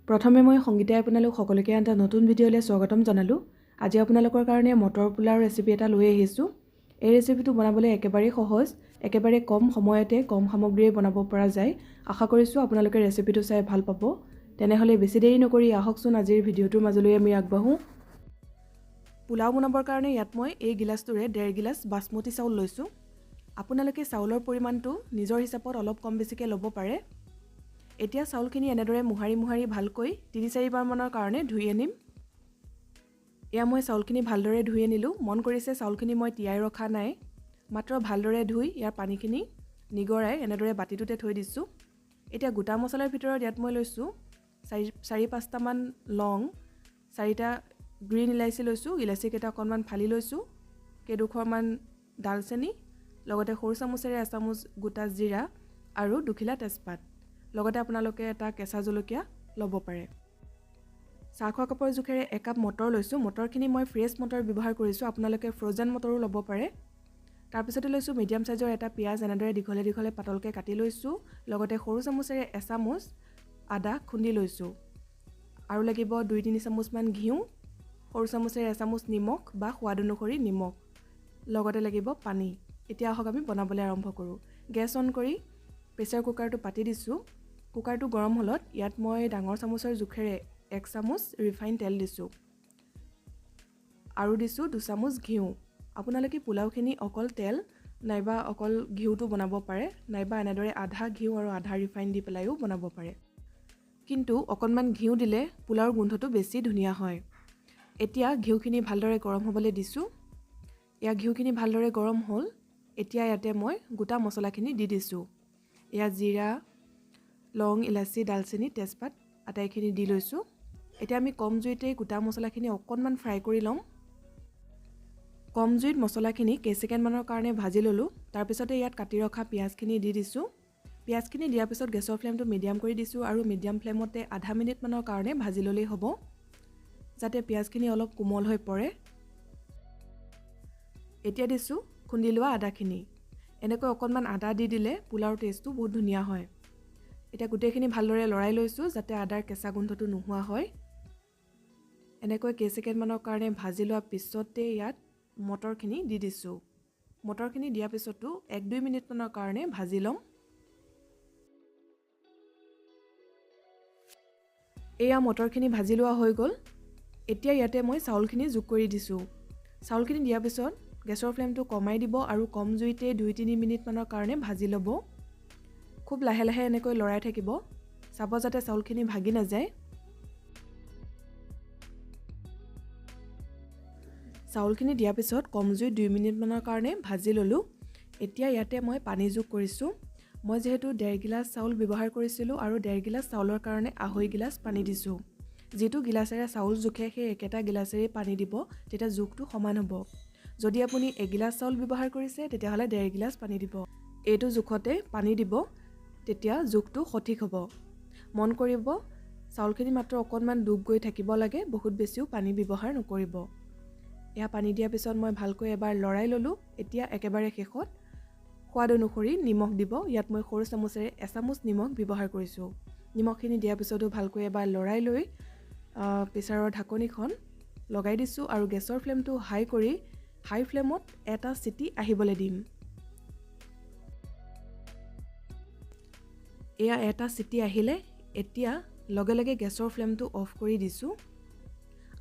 প্ৰথমে মই সংগীতাই আপোনালোক সকলোকে এটা নতুন ভিডিঅ'লৈ স্বাগতম জনালোঁ। আজি আপোনালোকৰ কাৰণে মটৰ পোলাও ৰেচিপি এটা লৈ আহিছোঁ। এই ৰেচিপিটো বনাবলৈ একেবাৰে সহজ, একেবাৰে কম সময়তে কম সামগ্ৰীৰে বনাব পৰা যায়। আশা কৰিছোঁ আপোনালোকে ৰেচিপিটো চাই ভাল পাব। তেনেহ'লে বেছি দেৰি নকৰি আহকচোন আজিৰ ভিডিঅ'টোৰ মাজলৈ আমি আগবাঢ়োঁ। পোলাও বনাবৰ কাৰণে ইয়াত মই এই গিলাচটোৰে 1.5 গিলাচ বাসমতি চাউল লৈছোঁ। আপোনালোকে চাউলৰ পৰিমাণটো নিজৰ হিচাপত অলপ কম বেছিকৈ ল'ব পাৰে। এতিয়া চাউলখিনি এনেদৰে মোহাৰি ভালকৈ 3-4 বাৰ মানৰ কাৰণে ধুই আনিম। এয়া মই চাউলখিনি ভালদৰে ধুই আনিলোঁ। মন কৰিছে চাউলখিনি মই তিয়াই ৰখা নাই, মাত্ৰ ভালদৰে ধুই ইয়াৰ পানীখিনি নিগৰাই এনেদৰে বাতিটোতে থৈ দিছোঁ। এতিয়া গোটা মছলাৰ ভিতৰত ইয়াত মই লৈছোঁ 4-5টা মান লং, 4টা গ্ৰীণ ইলাচি লৈছোঁ, ইলাচিকেইটা অকণমান ফালি লৈছোঁ, কেইডোখৰমান ডালচেনি, লগতে সৰু চামুচেৰে 1 চামুচ গোটা জিৰা আৰু 2 খিলা তেজপাত। লগতে আপোনালোকে এটা কেঁচা জলকীয়া ল'ব পাৰে। চাহ খোৱা কাপৰ জোখেৰে 1 কাপ মটৰ লৈছোঁ। মটৰখিনি মই ফ্ৰেছ মটৰ ব্যৱহাৰ কৰিছোঁ, আপোনালোকে ফ্ৰ'জেন মটৰো ল'ব পাৰে। তাৰপিছতে লৈছোঁ মিডিয়াম চাইজৰ এটা পিঁয়াজ, এনেদৰে দীঘলে পাতলকৈ কাটি লৈছোঁ। লগতে সৰু চামুচেৰে 1 চামুচ আদা খুন্দি লৈছোঁ আৰু লাগিব 2-3 চামুচমান ঘিউ, সৰু চামুচেৰে 1 চামুচ নিমখ বা সোৱাদ অনুসৰি নিমখ, লগতে লাগিব পানী। এতিয়া আহক আমি বনাবলৈ আৰম্ভ কৰোঁ। গেছ অন কৰি প্ৰেছাৰ কুকাৰটো পাতি দিছোঁ। কুকাৰটো গৰম হ'লত ইয়াত মই ডাঙৰ চামুচৰ জোখেৰে 1 চামুচ ৰিফাইন তেল দিছোঁ আৰু দিছোঁ 2 চামুচ ঘিউ। আপোনালোকে পোলাওখিনি অকল তেল নাইবা অকল ঘিউটো বনাব পাৰে, নাইবা এনেদৰে আধা ঘিউ আৰু আধা ৰিফাইন দি পেলাইও বনাব পাৰে। কিন্তু অকণমান ঘিউ দিলে পোলাওৰ গোন্ধটো বেছি ধুনীয়া হয়। এতিয়া ঘিউখিনি ভালদৰে গৰম হ'বলৈ দিছোঁ। এয়া ঘিউখিনি ভালদৰে গৰম হ'ল। এতিয়া ইয়াতে মই গোটা মছলাখিনি দি দিছোঁ। এয়া জিৰা, লং, ইলাচি, ডালচেনি, তেজপাত আটাইখিনি দি লৈছোঁ। এতিয়া আমি কম জুইতে গোটা মছলাখিনি অকণমান ফ্ৰাই কৰি ল'ম। কম জুইত মছলাখিনি কেইছেকেণ্ডমানৰ কাৰণে ভাজি ল'লোঁ। তাৰপিছতে ইয়াত কাটি ৰখা পিঁয়াজখিনি দি দিছোঁ। পিঁয়াজখিনি দিয়াৰ পিছত গেছৰ ফ্লেমটো মিডিয়াম কৰি দিছোঁ আৰু মিডিয়াম ফ্লেমতে আধা মিনিটমানৰ কাৰণে ভাজি ল'লেই হ'ব, যাতে পিঁয়াজখিনি অলপ কোমল হৈ পৰে। এতিয়া দিছোঁ খুন্দি লোৱা আদাখিনি। এনেকৈ অকণমান আদা দি দিলে পোলাওৰ টেষ্টটো বহুত ধুনীয়া হয়। এতিয়া গোটেইখিনি ভালদৰে লৰাই লৈছোঁ যাতে আদাৰ কেঁচা গোন্ধটো নোহোৱা হয়। এনেকৈ কেইছেকেণ্ডমানৰ কাৰণে ভাজি লোৱাৰ পিছতে ইয়াত মটৰখিনি দি দিছোঁ। মটৰখিনি দিয়াৰ পিছতো 1-2 মিনিটমানৰ কাৰণে ভাজি ল'ম। এয়া মটৰখিনি ভাজি লোৱা হৈ গ'ল। এতিয়া ইয়াতে মই চাউলখিনি যোগ কৰি দিছোঁ। চাউলখিনি দিয়াৰ পিছত গেছৰ ফ্লেমটো কমাই দিব আৰু কম জুইতে 2-3 মিনিটমানৰ কাৰণে ভাজি ল'ব। খুব লাহে এনেকৈ লৰাই থাকিব, চাব যাতে চাউলখিনি ভাগি নাযায়। চাউলখিনি দিয়াৰ পিছত কম জুইত 2 মিনিটমানৰ কাৰণে ভাজি ল'লোঁ। এতিয়া ইয়াতে মই পানী যোগ কৰিছোঁ। মই যিহেতু 1.5 গিলাচ চাউল ব্যৱহাৰ কৰিছিলোঁ আৰু 1.5 গিলাচ চাউলৰ কাৰণে 2.5 গিলাচ পানী দিছোঁ। যিটো গিলাচেৰে চাউল জোখে সেই একেটা গিলাচেৰেই পানী দিব, তেতিয়া জোখটো সমান হ'ব। যদি আপুনি 1 গিলাচ চাউল ব্যৱহাৰ কৰিছে তেতিয়াহ'লে 1.5 গিলাচ পানী দিব। এইটো জোখতে পানী দিব, তেতিয়া জোখটো সঠিক হ'ব। মন কৰিব চাউলখিনি মাত্ৰ অকণমান ডুব গৈ থাকিব লাগে, বহুত বেছিও পানী ব্যৱহাৰ নকৰিব। এয়া পানী দিয়াৰ পিছত মই ভালকৈ এবাৰ লৰাই ল'লোঁ। এতিয়া একেবাৰে শেষত সোৱাদ অনুসৰি নিমখ দিব। ইয়াত মই সৰু চামুচেৰে 1 চামুচ নিমখ ব্যৱহাৰ কৰিছোঁ। নিমখখিনি দিয়াৰ পিছতো ভালকৈ এবাৰ লৰাই লৈ প্ৰেছাৰৰ ঢাকনিখন লগাই দিছোঁ আৰু গেছৰ ফ্লেমটো হাই কৰি হাই ফ্লেমত এটা চিটি আহিবলৈ দিম। এয়া এটা চিটি আহিলে এতিয়া লগে গেছৰ ফ্লেমটো অফ কৰি দিছোঁ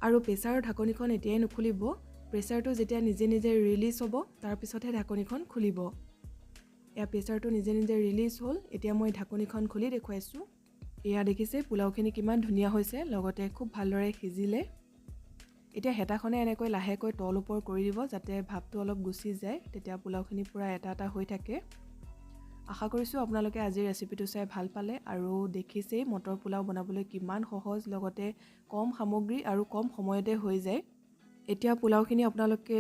আৰু প্ৰেছাৰৰ ঢাকনিখন এতিয়াই নুখুলিব। প্ৰেছাৰটো যেতিয়া নিজে ৰিলিজ হ'ব তাৰপিছতহে ঢাকনিখন খুলিব। এয়া প্ৰেছাৰটো নিজে ৰিলিজ হ'ল। এতিয়া মই ঢাকনিখন খুলি দেখুৱাইছোঁ। এয়া দেখিছে পোলাওখিনি কিমান ধুনীয়া হৈছে, লগতে খুব ভালদৰে সিজিলে। এতিয়া হেতাখনে এনেকৈ লাহেকৈ তল ওপৰ কৰি দিব যাতে ভাপটো অলপ গুচি যায়, তেতিয়া পোলাওখিনি পূৰা এটা হৈ থাকে। আশা কৰিছোঁ আপোনালোকে আজিৰ ৰেচিপিটো চাই ভাল পালে আৰু দেখিছেই মটৰ পোলাও বনাবলৈ কিমান সহজ, লগতে কম সামগ্ৰী আৰু কম সময়তে হৈ যায়। এতিয়া পোলাওখিনি আপোনালোকে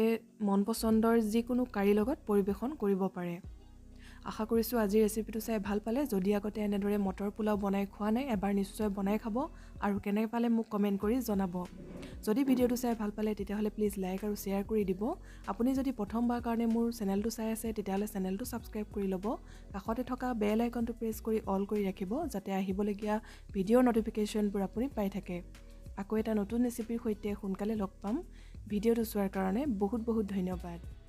মন পচন্দৰ যিকোনো কাৰীৰ লগত পৰিৱেশন কৰিব পাৰে। আশা কৰিছোঁ আজিৰ ৰেচিপিটো চাই ভাল পালে যদি আগতে এনেদৰে মটৰ পোলাও বনাই খোৱা নাই এবাৰ নিশ্চয় বনাই খাব আৰু কেনে পালে মোক কমেণ্ট কৰি জনাব যদি ভিডিঅ'টো চাই ভাল পালে তেতিয়াহ'লে প্লিজ লাইক আৰু শ্বেয়াৰ কৰি দিব আপুনি যদি প্ৰথমবাৰ কাৰণে মোৰ চেনেলটো চাই আছে তেতিয়াহ'লে চেনেলটো ছাবস্ক্ৰাইব কৰি ল'ব কাষতে থকা বেল আইকনটো প্ৰেছ কৰি অল কৰি ৰাখিব যাতে আহিবলগীয়া ভিডিঅ'ৰ নটিফিকেশ্যনবোৰ আপুনি পাই থাকে আকৌ এটা নতুন ৰেচিপিৰ সৈতে সোনকালে লগ পাম ভিডিঅ'টো চোৱাৰ কাৰণে বহুত বহুত ধন্যবাদ